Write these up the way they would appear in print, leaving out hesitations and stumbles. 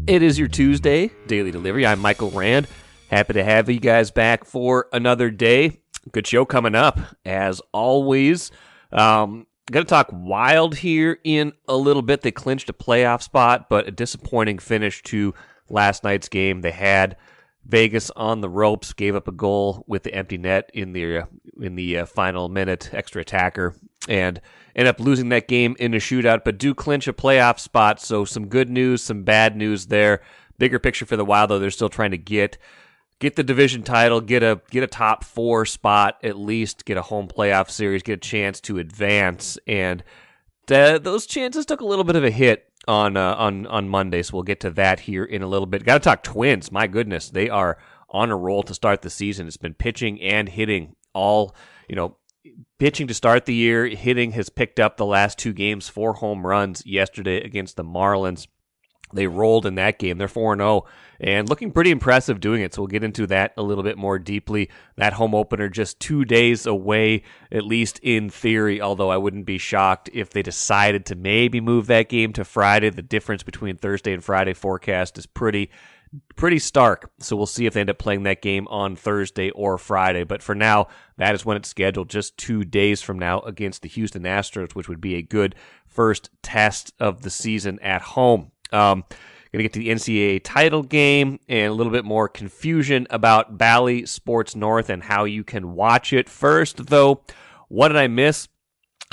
It is your Tuesday Daily Delivery. I'm Michael Rand. Happy to have you guys back for another day. Good show coming up, as always. Going to talk Wild here in a little bit. They clinched a playoff spot, but a disappointing finish to last night's game. They had Vegas on the ropes, gave up a goal with the empty net in the final minute, extra attacker, and end up losing that game in a shootout, but do clinch a playoff spot. So some good news, some bad news there. Bigger picture for the Wild, though, they're still trying to get the division title, get a top four spot at least, get a home playoff series, get a chance to advance, and those chances took a little bit of a hit on Monday. So we'll get to that here in a little bit. Got to talk Twins. My goodness, they are on a roll to start the season. It's been pitching and hitting all, pitching to start the year, hitting has picked up the last two games, 4 home runs yesterday against the Marlins. They rolled in that game. They're 4-0 and looking pretty impressive doing it. So we'll get into that a little bit more deeply. That home opener just 2 days away, at least in theory, although I wouldn't be shocked if they decided to maybe move that game to Friday. The difference between Thursday and Friday forecast is pretty stark. So we'll see if they end up playing that game on Thursday or Friday. But for now, that is when it's scheduled, just 2 days from now against the Houston Astros, which would be a good first test of the season at home. Going to get to the NCAA title game and a little bit more confusion about Bally Sports North and how you can watch it. First, though, what did I miss?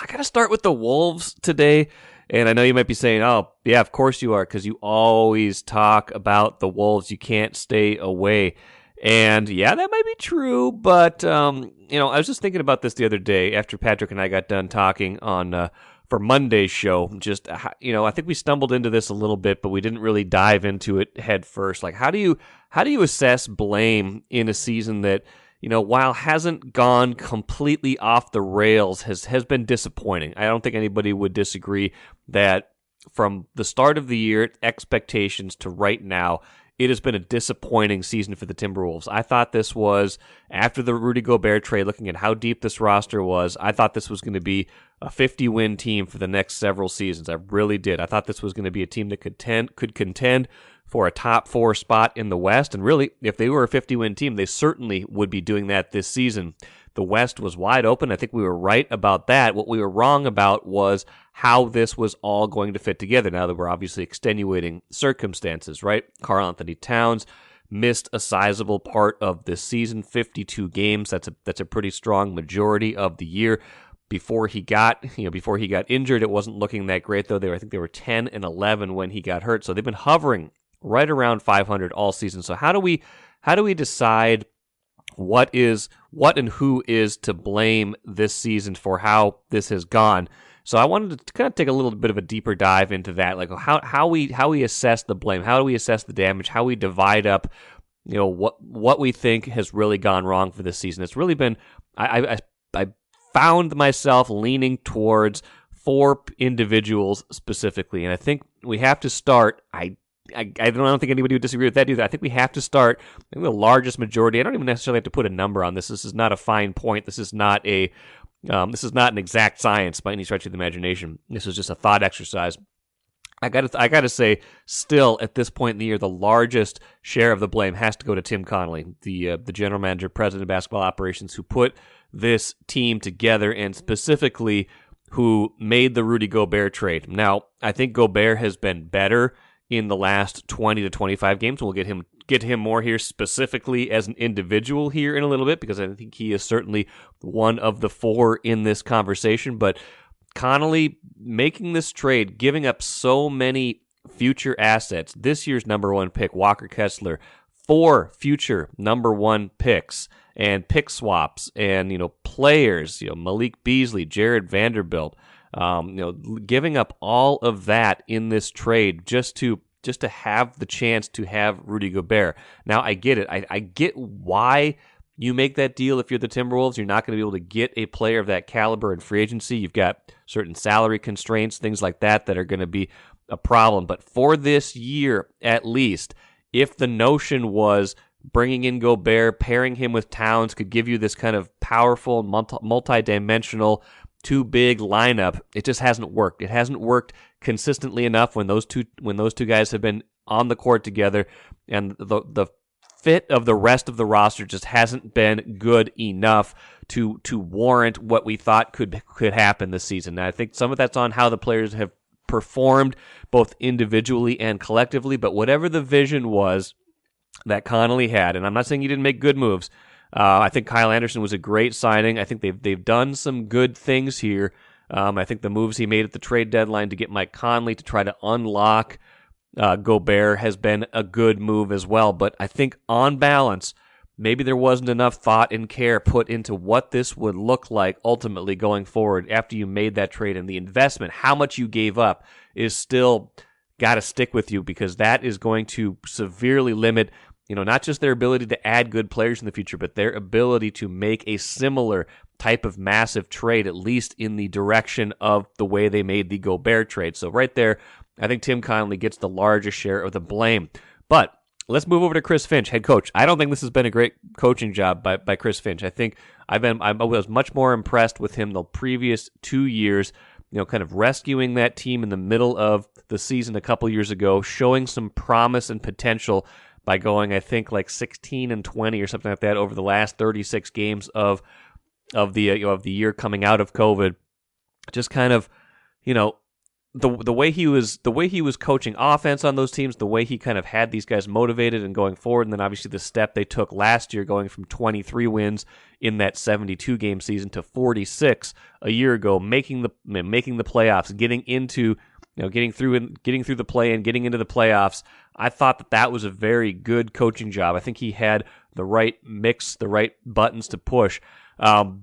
I got to start with the Wolves today. And I know you might be saying, oh, yeah, of course you are, because you always talk about the Wolves. You can't stay away. And yeah, that might be true. But, I was just thinking about this the other day after Patrick and I got done talking on for Monday's show. Just, I think we stumbled into this a little bit, but we didn't really dive into it head first. Like, how do you assess blame in a season that, while hasn't gone completely off the rails, has been disappointing? I don't think anybody would disagree that from the start of the year, expectations to right now, it has been a disappointing season for the Timberwolves. I thought this was, after the Rudy Gobert trade, looking at how deep this roster was, I thought this was going to be a 50-win team for the next several seasons. I really did. I thought this was going to be a team that could contend for a top 4 spot in the West. And really, if they were a 50-win team, they certainly would be doing that this season. The West was wide open. I think we were right about that. What we were wrong about was how this was all going to fit together. Now, there were obviously extenuating circumstances, right? Karl-Anthony Towns missed a sizable part of this season, 52 games. That's a pretty strong majority of the year. Before he got injured, it wasn't looking that great, though. I think they were 10-11 when he got hurt. So they've been hovering right around 500 all season. So how do we decide what and who is to blame this season for how this has gone? So I wanted to kind of take a little bit of a deeper dive into that, like how we assess the blame, how do we assess the damage, how we divide up, what we think has really gone wrong for this season. It's really been I found myself leaning towards 4 individuals specifically, and I think we have to start. I don't think anybody would disagree with that either. I think we have to start. I think the largest majority. I don't even necessarily have to put a number on this. This is not a fine point. This is not an exact science by any stretch of the imagination. This is just a thought exercise. I gotta say, still at this point in the year, the largest share of the blame has to go to Tim Connelly, the general manager, president of basketball operations, who put this team together and specifically who made the Rudy Gobert trade. Now, I think Gobert has been better in the last 20 to 25 games. We'll get to him more here specifically as an individual here in a little bit, because I think he is certainly one of the 4 in this conversation. But Connelly making this trade, giving up so many future assets, this year's number 1 pick, Walker Kessler, 4 future number 1 picks, and pick swaps, and players, Malik Beasley, Jared Vanderbilt, giving up all of that in this trade just to have the chance to have Rudy Gobert. Now, I get it. I get why you make that deal if you're the Timberwolves. You're not going to be able to get a player of that caliber in free agency. You've got certain salary constraints, things like that are going to be a problem. But for this year, at least, if the notion was bringing in Gobert, pairing him with Towns could give you this kind of powerful, multi-dimensional, too big lineup, it just hasn't worked. It hasn't worked consistently enough when those two guys have been on the court together, and the fit of the rest of the roster just hasn't been good enough to warrant what we thought could happen this season. And I think some of that's on how the players have performed both individually and collectively, but whatever the vision was that Connelly had, and I'm not saying he didn't make good moves. I think Kyle Anderson was a great signing. I think they've done some good things here. I think the moves he made at the trade deadline to get Mike Conley to try to unlock Gobert has been a good move as well. But I think on balance, maybe there wasn't enough thought and care put into what this would look like ultimately going forward after you made that trade. And the investment, how much you gave up, is still got to stick with you, because that is going to severely limit, not just their ability to add good players in the future, but their ability to make a similar type of massive trade, at least in the direction of the way they made the Gobert trade. So right there, I think Tim Connelly gets the largest share of the blame. But let's move over to Chris Finch, head coach. I don't think this has been a great coaching job by Chris Finch. I think I was much more impressed with him the previous 2 years, kind of rescuing that team in the middle of the season a couple years ago, showing some promise and potential by going, I think, like 16-20 or something like that over the last 36 games of the year coming out of COVID. Just kind of, the way he was coaching offense on those teams, the way he kind of had these guys motivated and going forward, and then obviously the step they took last year, going from 23 wins in that 72 game season to 46 a year ago, making the playoffs, getting into getting through the play and getting into the playoffs. I thought that was a very good coaching job. I think he had the right mix, the right buttons to push.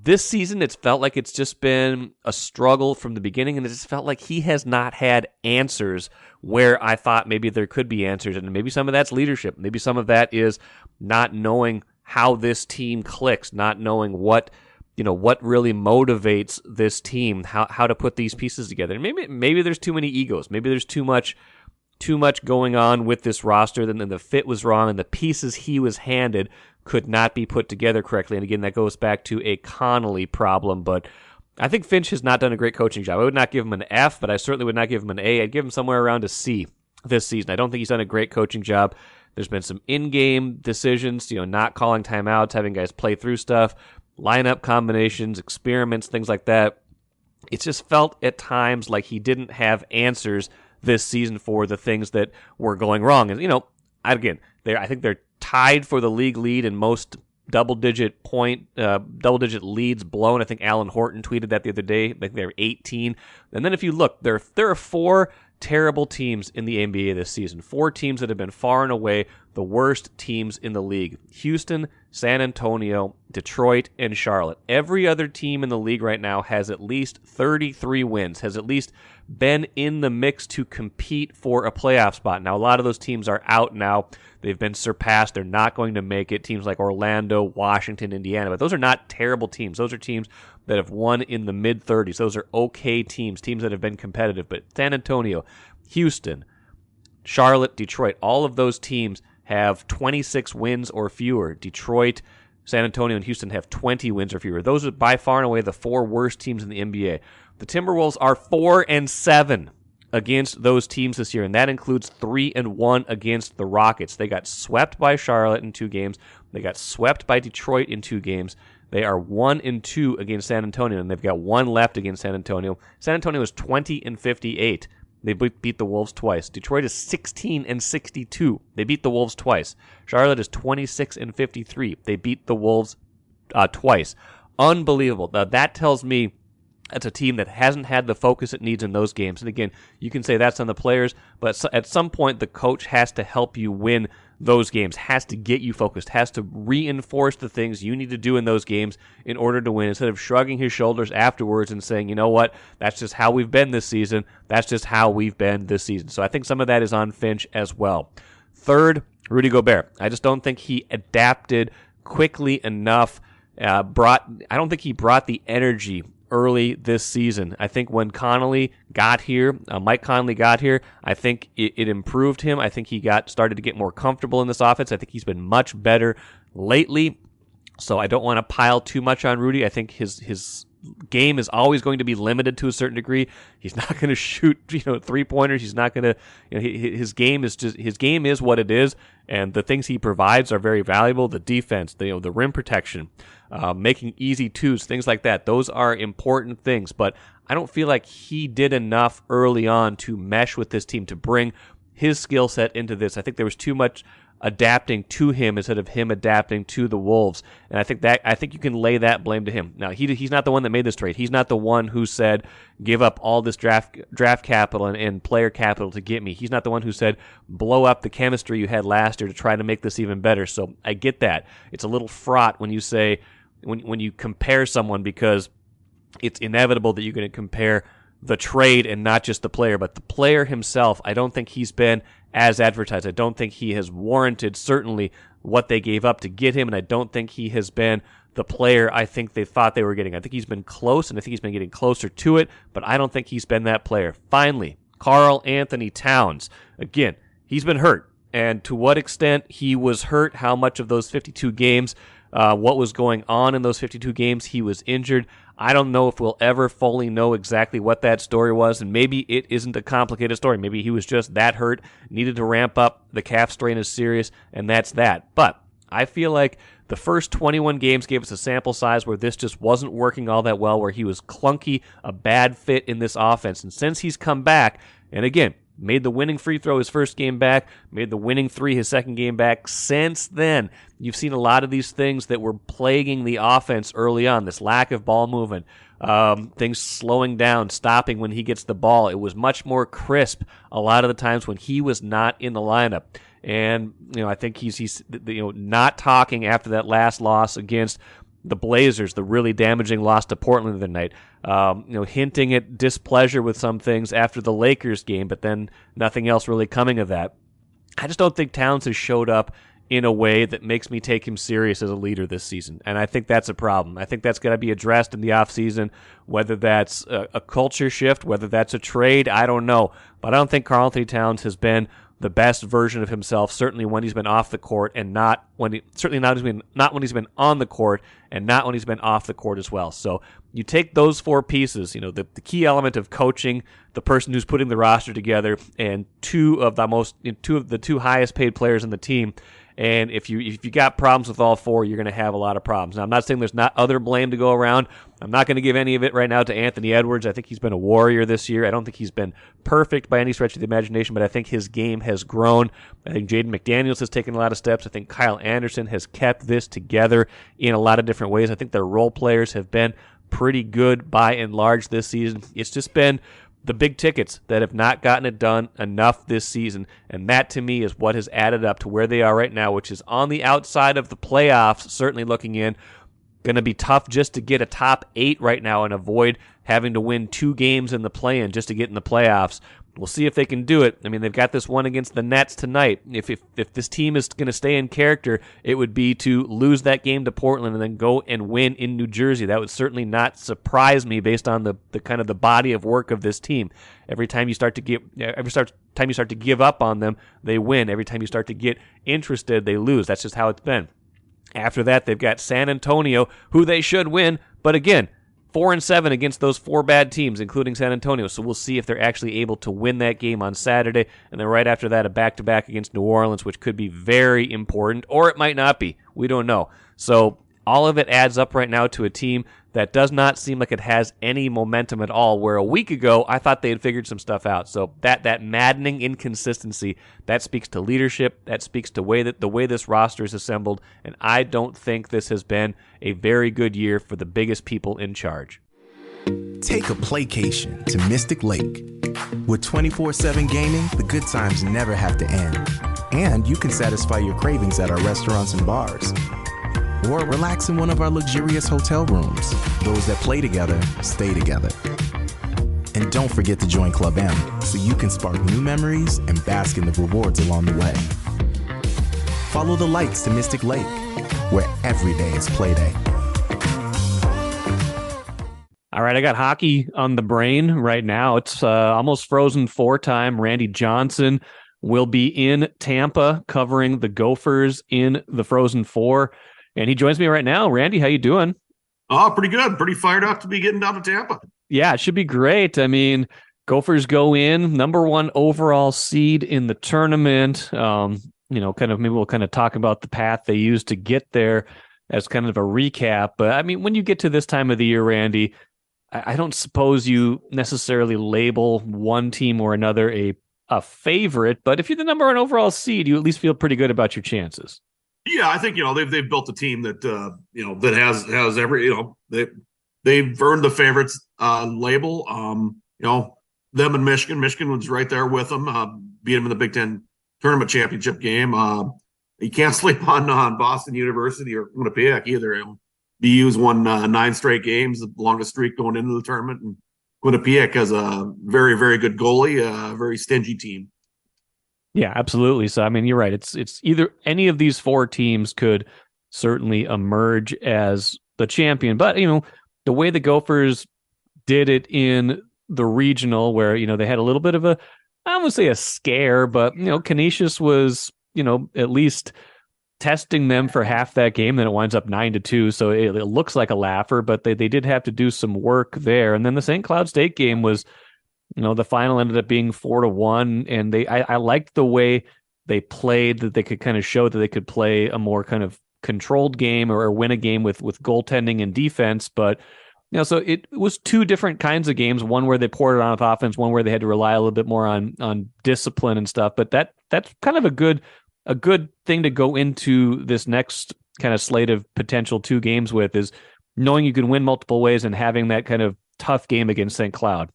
This season, it's felt like it's just been a struggle from the beginning, and it just felt like he has not had answers where I thought maybe there could be answers, and maybe some of that's leadership. Maybe some of that is not knowing how this team clicks, not knowing what really motivates this team, how to put these pieces together. And maybe there's too many egos. Maybe there's too much going on with this roster, then the fit was wrong, and the pieces he was handed could not be put together correctly. And again, that goes back to a Connelly problem. But I think Finch has not done a great coaching job. I would not give him an F, but I certainly would not give him an A. I'd give him somewhere around a C this season. I don't think he's done a great coaching job. There's been some in-game decisions, not calling timeouts, having guys play through stuff, lineup combinations, experiments, things like that. It's just felt at times like he didn't have answers this season for the things that were going wrong. And, again, I think they're tied for the league lead in most double-digit leads blown. I think Alan Horton tweeted that the other day. I think they're 18. And then if you look, there are 4 terrible teams in the NBA this season. 4 teams that have been far and away the worst teams in the league. Houston, San Antonio, Detroit, and Charlotte. Every other team in the league right now has at least 33 wins, has at least been in the mix to compete for a playoff spot. Now, a lot of those teams are out now. They've been surpassed. They're not going to make it. Teams like Orlando, Washington, Indiana. But those are not terrible teams. Those are teams that have won in the mid-30s. Those are okay teams that have been competitive. But San Antonio, Houston, Charlotte, Detroit, all of those teams have 26 wins or fewer. Detroit, San Antonio, and Houston have 20 wins or fewer. Those are by far and away the 4 worst teams in the NBA. The Timberwolves are 4-7 against those teams this year, and that includes 3-1 against the Rockets. They got swept by Charlotte in 2 games. They got swept by Detroit in 2 games. They are 1-2 against San Antonio, and they've got 1 left against San Antonio. San Antonio is 20-58. They beat the Wolves twice. Detroit is 16-62. They beat the Wolves twice. Charlotte is 26-53. They beat the Wolves twice. Unbelievable. Now, that tells me that's a team that hasn't had the focus it needs in those games. And again, you can say that's on the players, but at some point the coach has to help you win those games, has to get you focused, has to reinforce the things you need to do in those games in order to win, instead of shrugging his shoulders afterwards and saying, you know what, that's just how we've been this season. That's just how we've been this season. So I think some of that is on Finch as well. Third, Rudy Gobert. I just don't think he adapted quickly enough. I don't think he brought the energy early this season. I think when Connelly got here, Mike Conley got here, I think it improved him. I think he started to get more comfortable in this offense. I think he's been much better lately. So I don't want to pile too much on Rudy. I think his game is always going to be limited to a certain degree. He's not going to shoot, 3-pointers. He's not going to, his game is what it is, and the things he provides are very valuable. The defense, the rim protection, making easy twos, things like that. Those are important things, but I don't feel like he did enough early on to mesh with this team, to bring his skill set into this. I think there was too much adapting to him instead of him adapting to the Wolves, and I think you can lay that blame to him. Now, he's not the one that made this trade. He's not the one who said, give up all this draft capital and player capital to get me. He's not the one who said, blow up the chemistry you had last year to try to make this even better. So I get that. It's a little fraught when you say, when you compare someone, because it's inevitable that you're going to compare the trade and not just the player, but the player himself. I don't think he's been as advertised. I don't think he has warranted certainly what they gave up to get him, and I don't think he has been the player I think they thought they were getting. I think he's been close, and I think he's been getting closer to it, but I don't think he's been that player. Finally, Karl-Anthony Towns. Again, he's been hurt, and to what extent he was hurt, how much of those 52 games, what was going on in those 52 games he was injured. I don't know if we'll ever fully know exactly what that story was, and maybe it isn't a complicated story. Maybe he was just that hurt, needed to ramp up, the calf strain is serious, and that's that. But I feel like the first 21 games gave us a sample size where this just wasn't working all that well, where he was clunky, a bad fit in this offense. And since he's come back, and again, made the winning free throw his first game back, made the winning three his second game back. Since then, you've seen a lot of these things that were plaguing the offense early on, this lack of ball movement, things slowing down, stopping when he gets the ball. It was much more crisp a lot of the times when he was not in the lineup. And, I think he's not talking after that last loss against the Blazers, the really damaging loss to Portland the night, hinting at displeasure with some things after the Lakers game, but then nothing else really coming of that. I just don't think Towns has showed up in a way that makes me take him serious as a leader this season, and I think that's a problem. I think that's got to be addressed in the offseason, whether that's a culture shift, whether that's a trade, I don't know. But I don't think Karl-Anthony Towns has been the best version of himself, certainly when he's been off the court, and not when he's been on the court, and not when he's been off the court as well. So you take those four pieces, the key element of coaching, the person who's putting the roster together, and two of the two highest paid players in the team. And if you got problems with all four, you're going to have a lot of problems. Now, I'm not saying there's not other blame to go around. I'm not going to give any of it right now to Anthony Edwards. I think he's been a warrior this year. I don't think he's been perfect by any stretch of the imagination, but I think his game has grown. I think Jaden McDaniels has taken a lot of steps. I think Kyle Anderson has kept this together in a lot of different ways. I think their role players have been pretty good by and large this season. It's just been the big tickets that have not gotten it done enough this season, and that to me is what has added up to where they are right now, which is on the outside of the playoffs, certainly looking in. Going to be tough just to get a top 8 right now and avoid having to win 2 games in the play-in just to get in the playoffs. We'll see if they can do it. I mean, they've got this one against the Nets tonight. If this team is going to stay in character, it would be to lose that game to Portland and then go and win in New Jersey. That would certainly not surprise me based on the kind of the body of work of this team. Every time you start to give up on them, they win. Every time you start to get interested, they lose. That's just how it's been. After that, they've got San Antonio, who they should win, but again, 4-7 against those 4 bad teams, including San Antonio. So we'll see if they're actually able to win that game on Saturday. And then right after that, a back-to-back against New Orleans, which could be very important, or it might not be. We don't know. So all of it adds up right now to a team that does not seem like it has any momentum at all, where a week ago, I thought they had figured some stuff out. So that maddening inconsistency, that speaks to leadership, that speaks to the way this roster is assembled, and I don't think this has been a very good year for the biggest people in charge. Take a playcation to Mystic Lake. With 24/7 gaming, the good times never have to end. And you can satisfy your cravings at our restaurants and bars. Or relax in one of our luxurious hotel rooms. Those that play together, stay together. And don't forget to join Club M so you can spark new memories and bask in the rewards along the way. Follow the lights to Mystic Lake, where every day is play day. All right, I got hockey on the brain right now. It's almost Frozen Four time. Randy Johnson will be in Tampa covering the Gophers in the Frozen Four. And he joins me right now. Randy, how you doing? Oh, pretty good. Pretty fired up to be getting down to Tampa. Yeah, it should be great. I mean, Gophers go in number one overall seed in the tournament. Kind of maybe we'll kind of talk about the path they used to get there as kind of a recap. But I mean, when you get to this time of the year, Randy, I don't suppose you necessarily label one team or another a favorite, but if you're the number one overall seed, you at least feel pretty good about your chances. Yeah, I think they've built a team that that has every they've earned the favorites label. Them and Michigan. Michigan was right there with them, beat them in the Big Ten tournament championship game. You can't sleep on Boston University or Quinnipiac either. BU's won 9 straight games, the longest streak going into the tournament, and Quinnipiac has a very, very good goalie, a very stingy team. Yeah, absolutely. So, I mean, you're right. It's either any of these 4 teams could certainly emerge as the champion. But, the way the Gophers did it in the regional where, they had a little bit of I don't want to say a scare, but, Canisius was, at least testing them for half that game. Then it winds up 9-2. So it looks like a laugher, but they did have to do some work there. And then the St. Cloud State game was, the final ended up being 4-1, and I liked the way they played, that they could kind of show that they could play a more kind of controlled game or win a game with goaltending and defense. But so it was 2 different kinds of games. One where they poured it on with offense, one where they had to rely a little bit more on discipline and stuff. But that's kind of a good thing to go into this next kind of slate of potential 2 games with, is knowing you can win multiple ways and having that kind of tough game against St. Cloud.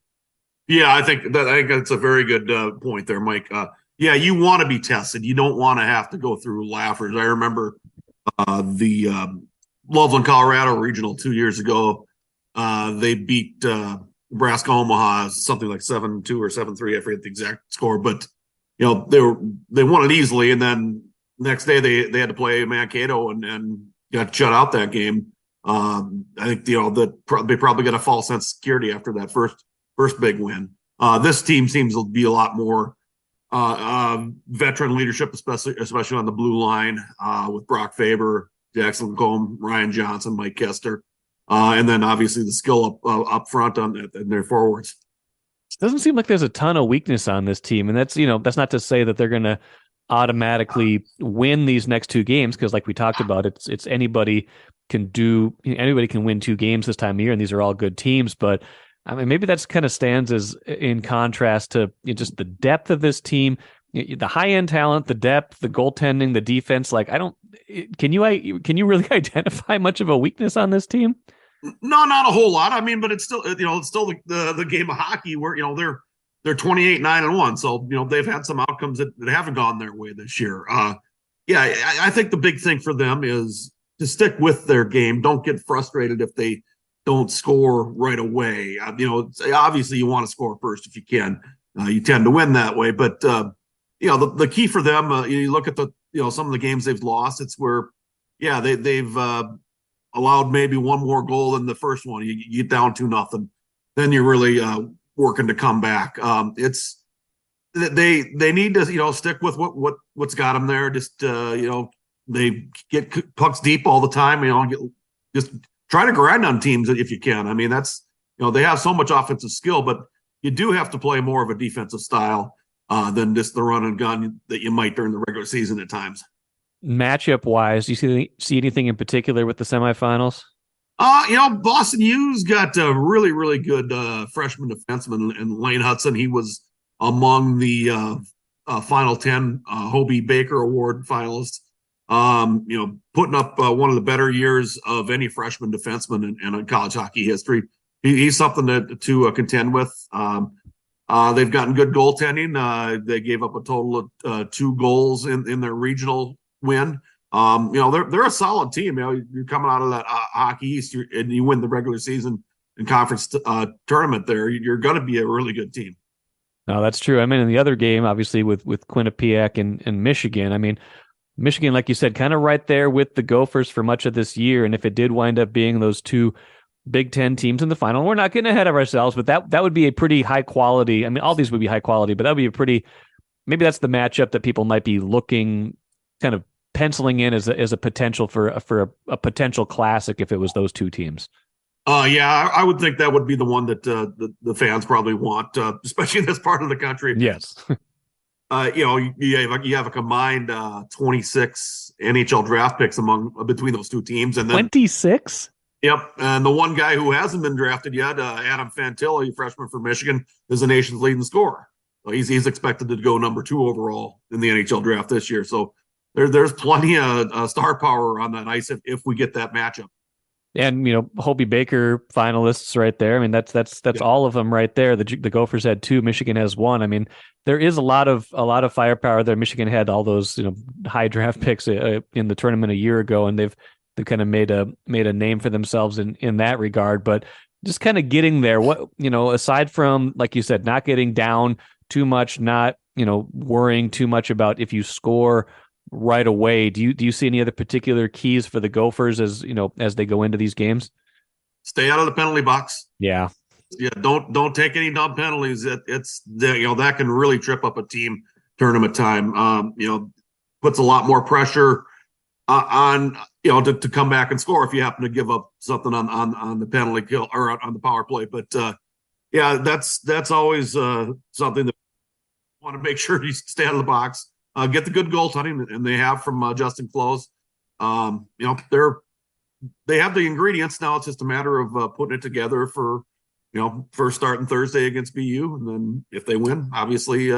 Yeah, I think that's a very good point there, Mike. Yeah, you want to be tested. You don't want to have to go through laughers. I remember the Loveland, Colorado regional 2 years ago. They beat Nebraska Omaha something like 7-2 or 7-3. I forget the exact score, but they won it easily. And then next day they had to play Mankato and got shut out that game. I think they probably got a false sense of security after that first big win. This team seems to be a lot more veteran leadership, especially on the blue line with Brock Faber, Jackson Combe, Ryan Johnson, Mike Kester, and then obviously the skill up front in their forwards. It doesn't seem like there's a ton of weakness on this team, and that's not to say that they're going to automatically win these next 2 games, because like we talked about, it's anybody can win 2 games this time of year, and these are all good teams, but I mean, maybe that's kind of stands as in contrast to just the depth of this team, the high-end talent, the depth, the goaltending, the defense. Like, can you really identify much of a weakness on this team? No, not a whole lot. I mean, but it's still, the game of hockey where, they're 28-9-1. So, they've had some outcomes that haven't gone their way this year. I think the big thing for them is to stick with their game. Don't get frustrated if they don't score right away. Obviously you want to score first if you can. You tend to win that way, but the key for them, you look at some of the games they've lost. It's where, they've allowed maybe one more goal than the first one. You get down 2-0, then you're really working to come back. It's they need to stick with what's got them there. Just they get pucks deep all the time. Just try to grind on teams if you can. I mean, that's, they have so much offensive skill, but you do have to play more of a defensive style than just the run and gun that you might during the regular season at times. Matchup wise, do you see anything in particular with the semifinals? Boston U's got a really, really good freshman defenseman in Lane Hudson. He was among the Final 10 Hobie Baker Award finalists. Putting up one of the better years of any freshman defenseman in college hockey history. He's something to contend with. They've gotten good goaltending. They gave up a total of 2 goals in their regional win. They're a solid team. You're coming out of that Hockey East and you win the regular season and conference tournament there. You're going to be a really good team. No, that's true. I mean, in the other game, obviously with Quinnipiac and Michigan, I mean, Michigan, like you said, kind of right there with the Gophers for much of this year. And if it did wind up being those 2 Big Ten teams in the final, we're not getting ahead of ourselves, but that would be a pretty high quality. I mean, all these would be high quality, but that would be maybe that's the matchup that people might be looking kind of penciling in as a potential for a potential classic if it was those two teams? Yeah, I would think that would be the one that the fans probably want, especially in this part of the country. Yes. You have a combined 26 NHL draft picks between those two teams, and then 26. Yep, and the one guy who hasn't been drafted yet, Adam Fantilli, freshman from Michigan, is the nation's leading scorer. So he's expected to go number 2 overall in the NHL draft this year. So there's plenty of star power on that ice if we get that matchup. And Hobie Baker finalists right there. I mean, that's all of them right there. The Gophers had 2, Michigan has 1. I mean, there is a lot of firepower there. Michigan had all those high draft picks in the tournament a year ago, and they've kind of made a name for themselves in that regard. But just kind of getting there. What aside from, like you said, not getting down too much, not worrying too much about if you score right away. Do you see any other particular keys for the Gophers as they go into these games? Stay out of the penalty box. Yeah. Don't take any dumb penalties. That can really trip up a team tournament time. Puts a lot more pressure on to come back and score if you happen to give up something on the penalty kill or on the power play. But that's always something that you want to make sure you stay out of the box. Get the good goaltending, and they have from Justin Close. They have the ingredients now. It's just a matter of putting it together for first starting Thursday against BU, and then if they win, obviously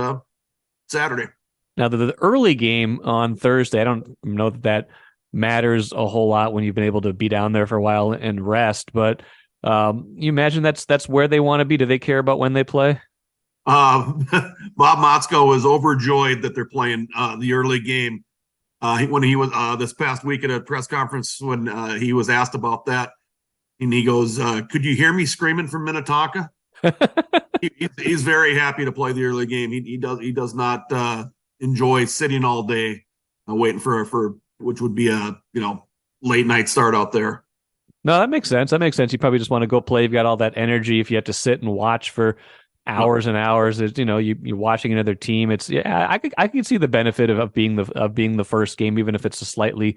Saturday. Now the early game on Thursday, I don't know that matters a whole lot when you've been able to be down there for a while and rest, but you imagine that's where they want to be. Do they care about when they play? Bob Motzko was overjoyed that they're playing the early game. When he was this past week at a press conference, when he was asked about that, and he goes, "Could you hear me screaming from Minnetonka?" He's very happy to play the early game. He does not enjoy sitting all day waiting for which would be a late night start out there. No, that makes sense. You probably just want to go play. You've got all that energy. If you have to sit and watch for hours and hours, you're watching another team. I can see the benefit of being the first game, even if it's a slightly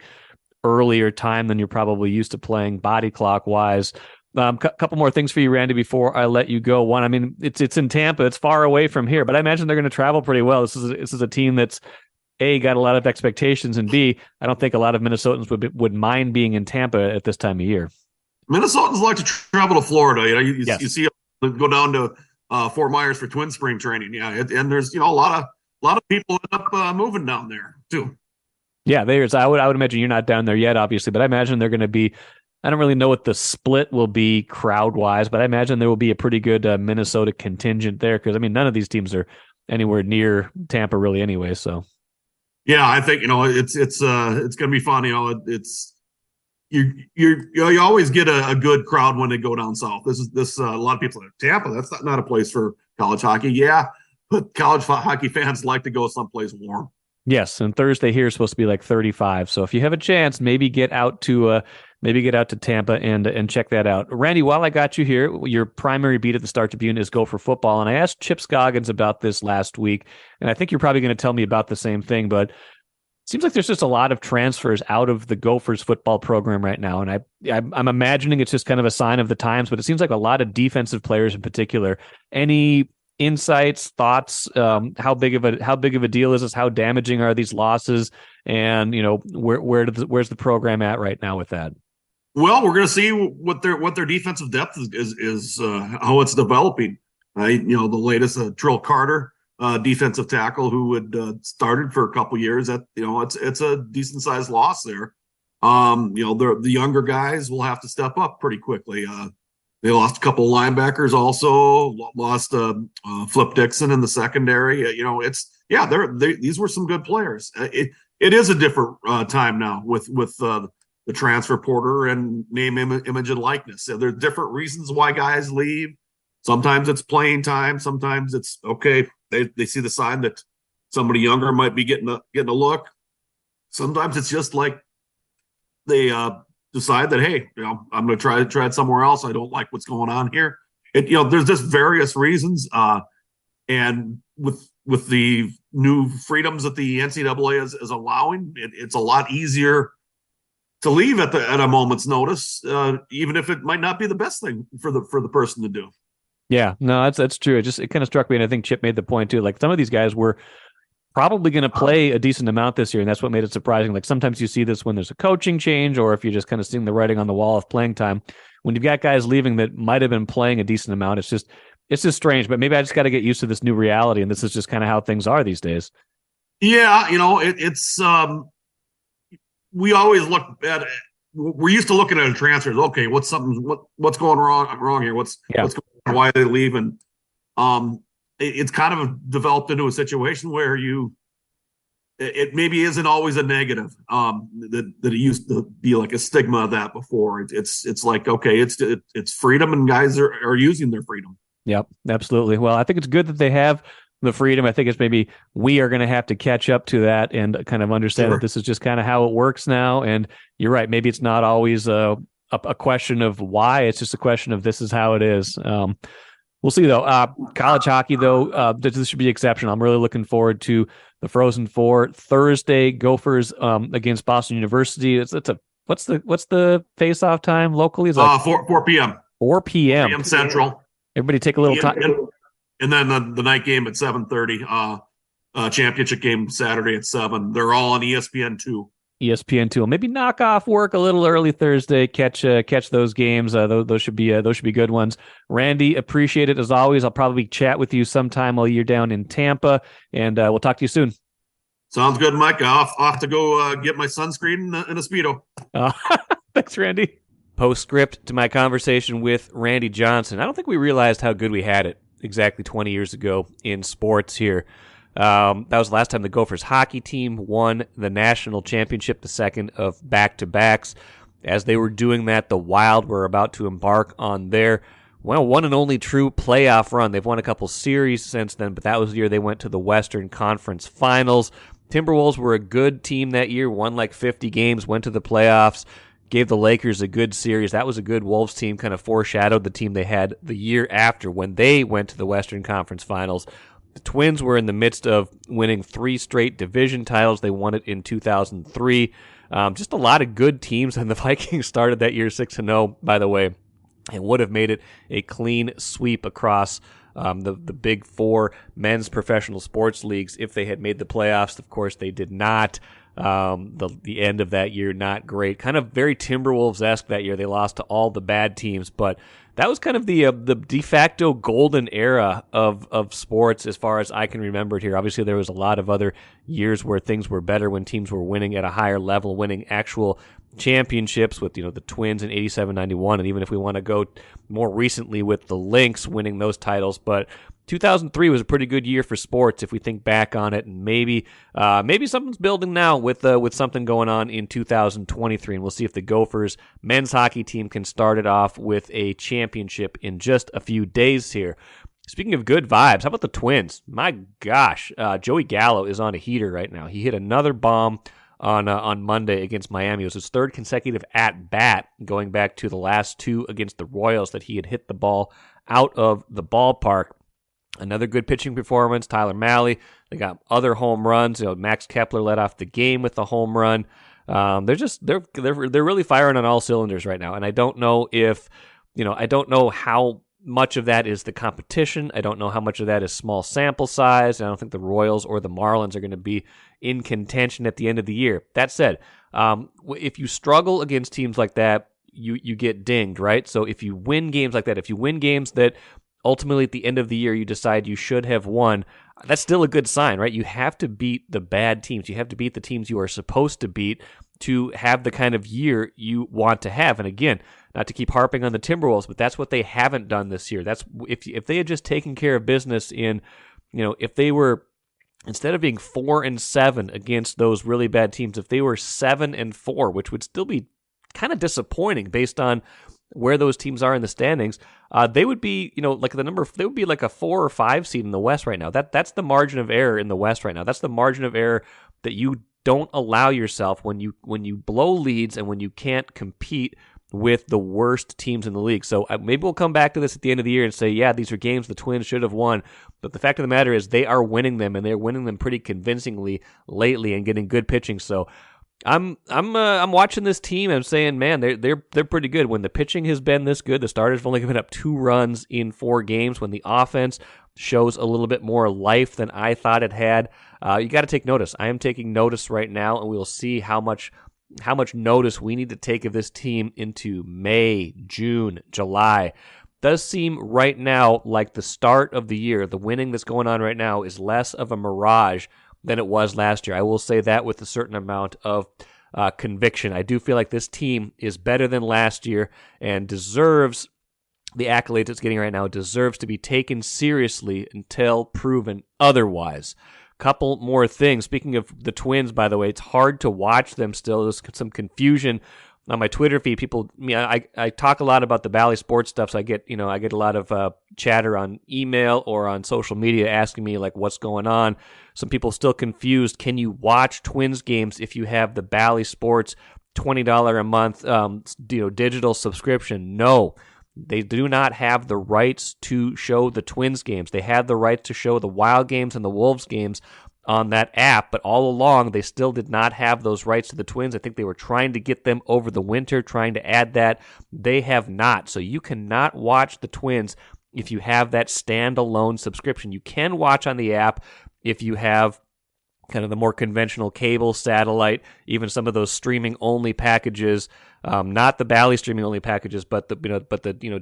earlier time than you're probably used to playing body clock wise. Couple more things for you, Randy, before I let you go. One, I mean, it's in Tampa. It's far away from here, but I imagine they're going to travel pretty well. This is a team that's A, got a lot of expectations, and B, I don't think a lot of Minnesotans would mind being in Tampa at this time of year. Minnesotans like to travel to Florida. You see them go down to Fort Myers for twin spring training. Yeah, and there's a lot of people end up moving down there too. Yeah, I would imagine you're not down there yet, obviously, but I imagine they're going to be. I don't really know what the split will be crowd wise, but I imagine there will be a pretty good Minnesota contingent there because none of these teams are anywhere near Tampa really anyway. So yeah, I think it's going to be fun. You always get a good crowd when they go down south. This a lot of people are like, Tampa, that's not a place for college hockey. Yeah, but college hockey fans like to go someplace warm. Yes, and Thursday here is supposed to be like 35. So if you have a chance, maybe get out to Tampa and check that out. Randy, while I got you here, your primary beat at the Star Tribune is Gopher football, and I asked Chip Scoggins about this last week, and I think you're probably going to tell me about the same thing, but it seems like there's just a lot of transfers out of the Gophers football program right now, and I'm imagining it's just kind of a sign of the times, but it seems like a lot of defensive players in particular. Any insights, thoughts? How big of a deal is this? How damaging are these losses? And where's the program at right now with that? Well, we're going to see what their defensive depth is how it's developing. The latest Trill Carter, defensive tackle who had started for a couple years. That it's a decent sized loss there. The younger guys will have to step up pretty quickly. They lost a couple of linebackers, also lost Flip Dixon in the secondary. These were some good players. It is a different time now with the transfer portal and name, image, and likeness. So there's different reasons why guys leave. Sometimes it's playing time. Sometimes it's okay. They see the sign that somebody younger might be getting a look. Sometimes it's just like they decide that, hey, I'm going to try it somewhere else. I don't like what's going on here. There's just various reasons. And with with the new freedoms that the NCAA is allowing, it's a lot easier to leave at a moment's notice, even if it might not be the best thing for the person to do. Yeah, no, that's true. It kind of struck me, and I think Chip made the point too. Like some of these guys were probably going to play a decent amount this year, and that's what made it surprising. Like sometimes you see this when there's a coaching change, or if you're just kind of seeing the writing on the wall of playing time. When you've got guys leaving that might have been playing a decent amount, it's just strange. But maybe I just got to get used to this new reality, and this is just kind of how things are these days. Yeah, it's we always look at it. We're used to looking at transfers. Okay, what's going wrong here? What's going on? Why are they leaving? It's kind of developed into a situation where it maybe isn't always a negative. That it used to be like a stigma of that before. It's like, okay, it's freedom, and guys are using their freedom. Yep, absolutely. Well, I think it's good that they have the freedom. I think it's maybe we are going to have to catch up to that and kind of understand that this is just kind of how it works now. And you're right. Maybe it's not always a question of why. It's just a question of this is how it is. We'll see, though. College hockey, though, this should be exceptional. I'm really looking forward to the Frozen Four Thursday. Gophers against Boston University. What's the face-off time locally? It's like 4 p.m. 4 p.m. 4 p.m. Central. Everybody take a little time. And then the night game at 7:30. Championship game Saturday at 7. They're all on ESPN2. ESPN2. Maybe knock off work a little early Thursday. Catch those games. Those should be good ones. Randy, appreciate it as always. I'll probably chat with you sometime while you're down in Tampa, and we'll talk to you soon. Sounds good, Mike. I'll have to go get my sunscreen and a Speedo. Thanks, Randy. Postscript to my conversation with Randy Johnson. I don't think we realized how good we had it exactly 20 years ago in sports here. That was the last time the Gophers hockey team won the national championship, the second of back-to-backs. As they were doing that, the Wild were about to embark on their, one and only true playoff run. They've won a couple series since then, but that was the year they went to the Western Conference Finals. Timberwolves were a good team that year, won like 50 games, went to the playoffs, gave the Lakers a good series. That was a good Wolves team, kind of foreshadowed the team they had the year after when they went to the Western Conference Finals. The Twins were in the midst of winning 3 straight division titles. They won it in 2003. Just a lot of good teams, and the Vikings started that year 6-0, by the way, and would have made it a clean sweep across the big 4 men's professional sports leagues if they had made the playoffs. Of course, they did not. The end of that year, not great. Kind of very Timberwolves-esque that year. They lost to all the bad teams, but that was kind of the de facto golden era of sports as far as I can remember it here. Obviously, there was a lot of other years where things were better when teams were winning at a higher level, winning actual championships with, the Twins in 87-91, and even if we want to go more recently with the Lynx winning those titles, but 2003 was a pretty good year for sports if we think back on it, and maybe something's building now with something going on in 2023, and we'll see if the Gophers men's hockey team can start it off with a championship in just a few days here. Speaking of good vibes, how about the Twins? My gosh, Joey Gallo is on a heater right now. He hit another bomb on Monday against Miami. It was his 3rd consecutive at-bat, going back to the last 2 against the Royals that he had hit the ball out of the ballpark. Another good pitching performance, Tyler Mahle. They got other home runs. Max Kepler led off the game with a home run. They're really firing on all cylinders right now. And I don't know I don't know how much of that is the competition. I don't know how much of that is small sample size. I don't think the Royals or the Marlins are going to be in contention at the end of the year. That said, if you struggle against teams like that, you get dinged, right? So if you win games like that, if you win games that ultimately at the end of the year you decide you should have won, that's still a good sign, right? You have to beat the bad teams. You have to beat the teams you are supposed to beat to have the kind of year you want to have. And again, not to keep harping on the Timberwolves, but that's what they haven't done this year. That's if they had just taken care of business in, if they were, instead of being 4-7 against those really bad teams, if they were 7-4, which would still be kind of disappointing based on where those teams are in the standings, they would be, they would be like a 4 or 5 seed in the West right now. That's the margin of error in the West right now. That's the margin of error that you don't allow yourself when you blow leads and when you can't compete with the worst teams in the league. So maybe we'll come back to this at the end of the year and say, yeah, these are games the Twins should have won. But the fact of the matter is they are winning them, and they're winning them pretty convincingly lately and getting good pitching. So I'm watching this team and saying, man, they're pretty good. When the pitching has been this good, the starters have only given up 2 runs in 4 games. When the offense shows a little bit more life than I thought it had, you got to take notice. I am taking notice right now, and we'll see how much notice we need to take of this team into May, June, July. Does seem right now like the start of the year, the winning that's going on right now is less of a mirage than it was last year. I will say that with a certain amount of conviction. I do feel like this team is better than last year and deserves the accolades it's getting right now. It deserves to be taken seriously until proven otherwise. Couple more things. Speaking of the Twins, by the way, it's hard to watch them still. There's some confusion on my Twitter feed. People, I talk a lot about the Bally Sports stuff, so I get a lot of chatter on email or on social media asking me like what's going on. Some people still confused. Can you watch Twins games if you have the Bally Sports $20 a month digital subscription? No. They do not have the rights to show the Twins games. They have the rights to show the Wild games and the Wolves games on that app, but all along they still did not have those rights to the Twins. I think they were trying to get them over the winter, trying to add that. They have not. So you cannot watch the Twins if you have that standalone subscription. You can watch on the app if you have kind of the more conventional cable, satellite, even some of those streaming-only packages. Not the Bally streaming-only packages, but the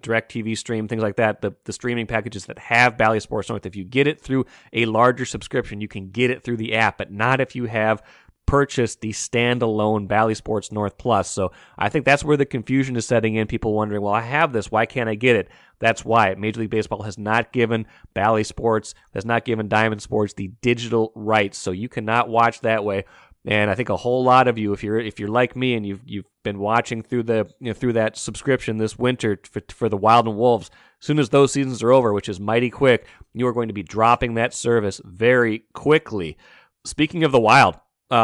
Direct TV stream, things like that. The streaming packages that have Bally Sports North. If you get it through a larger subscription, you can get it through the app, but not if you have purchased the standalone Bally Sports North Plus. So I think that's where the confusion is setting in. People wondering, well, I have this. Why can't I get it? That's why Major League Baseball has not given Bally Sports, has not given Diamond Sports the digital rights, so you cannot watch that way. And I think a whole lot of you, if you're like me and you've been watching through through that subscription this winter for the Wild and Wolves, as soon as those seasons are over, which is mighty quick, you are going to be dropping that service very quickly. Speaking of the Wild,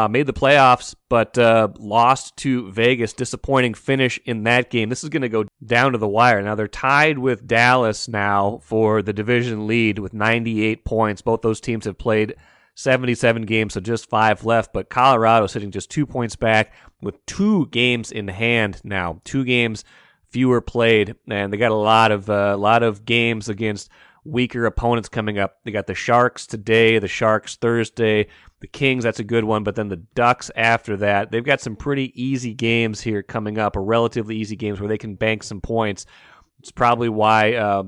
made the playoffs, but lost to Vegas. Disappointing finish in that game. This is going to go down to the wire. Now, they're tied with Dallas now for the division lead with 98 points. Both those teams have played 77 games, so just 5 left, but Colorado sitting just 2 points back with 2 games in hand now. 2 games fewer played, and they got a lot of games against weaker opponents coming up. They got the Sharks today, the Sharks Thursday, the Kings, that's a good one, but then the Ducks after that. They've got some pretty easy games here coming up, or relatively easy games where they can bank some points. It's probably why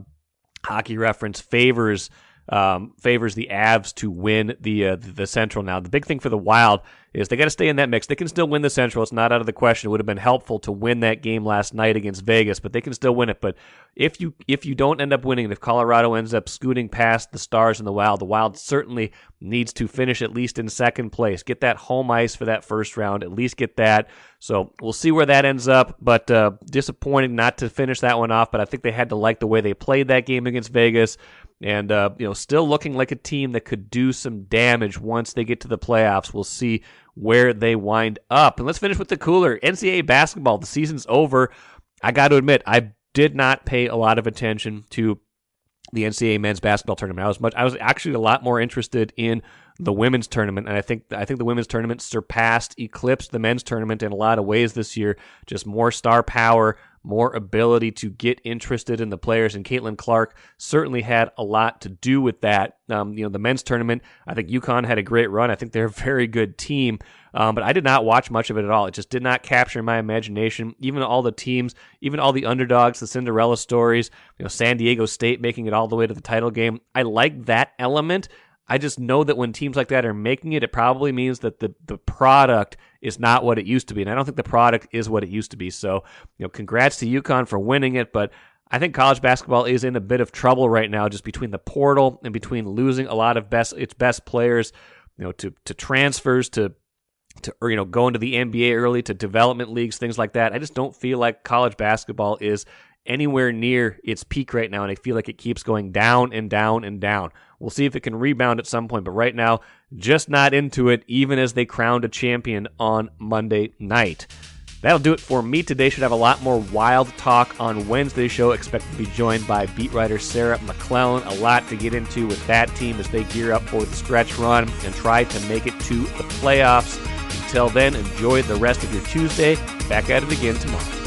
Hockey Reference favors the Avs to win the Central now. The big thing for the Wild is they got to stay in that mix. They can still win the Central. It's not out of the question. It would have been helpful to win that game last night against Vegas, but they can still win it. But if you don't end up winning, if Colorado ends up scooting past the Stars and the Wild certainly needs to finish at least in second place. Get that home ice for that first round. At least get that. So we'll see where that ends up, but disappointing not to finish that one off. But I think they had to like the way they played that game against Vegas. And, still looking like a team that could do some damage once they get to the playoffs. We'll see where they wind up. And let's finish with the cooler. NCAA basketball, the season's over. I got to admit, I did not pay a lot of attention to the NCAA men's basketball tournament. I was actually a lot more interested in the women's tournament, and I think the women's tournament eclipsed the men's tournament in a lot of ways this year. Just more star power, more ability to get interested in the players, and Caitlin Clark certainly had a lot to do with that. The men's tournament, I think UConn had a great run. I think they're a very good team, but I did not watch much of it at all. It just did not capture my imagination. Even all the teams, even all the underdogs, the Cinderella stories, San Diego State making it all the way to the title game. I like that element. I just know that when teams like that are making it, it probably means that the product is not what it used to be. And I don't think the product is what it used to be. So, congrats to UConn for winning it. But I think college basketball is in a bit of trouble right now, just between the portal and between losing a lot of its best players, to transfers, to going to the NBA early, to development leagues, things like that. I just don't feel like college basketball is anywhere near its peak right now, and I feel like it keeps going down and down and down. We'll see if it can rebound at some point, but right now, just not into it, even as they crowned a champion on Monday night. That'll do it for me today. Should have a lot more Wild talk on Wednesday's show. Expect to be joined by beat writer Sarah McClellan. A lot to get into with that team as they gear up for the stretch run and try to make it to the playoffs. Until then, enjoy the rest of your Tuesday. Back at it again tomorrow.